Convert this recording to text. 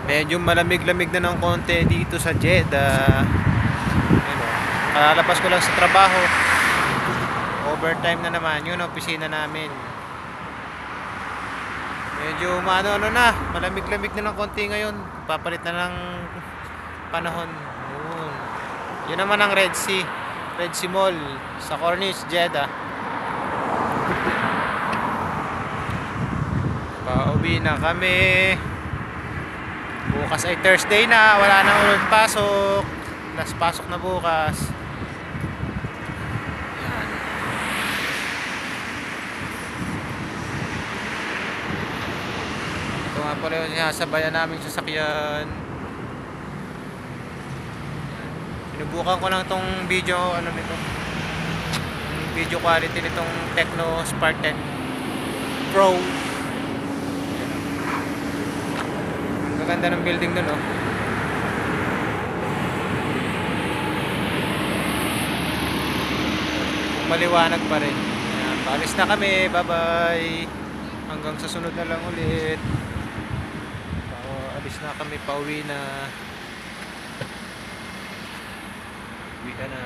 Medyo malamig-lamig na ng konti dito sa Jeddah. Ayun o. Kalalabas ko lang sa trabaho. Overtime na naman. Yun, opisina namin. Medyo ano na. Malamig-lamig na ng konti ngayon. Papalit na ng panahon. Yun. Yun naman ang Red Sea. Red Sea Mall sa Corniche, Jeddah. Pauwi na kami. Bukas ay Thursday na, wala nang ulit pasok. Last pasok na bukas. Yan. Ito nga pala yung sinasabayan naming sasakyan. Sinubukan ko lang tong video, ano nito, yung video quality nitong Tecno Spark 10 Pro. Ganda ng building dun, oh. Maliwanag pa rin. Ayan, paalis na kami. Bye bye. Hanggang sa sunod na lang ulit. Alis na kami, pauwi na. Uwi na.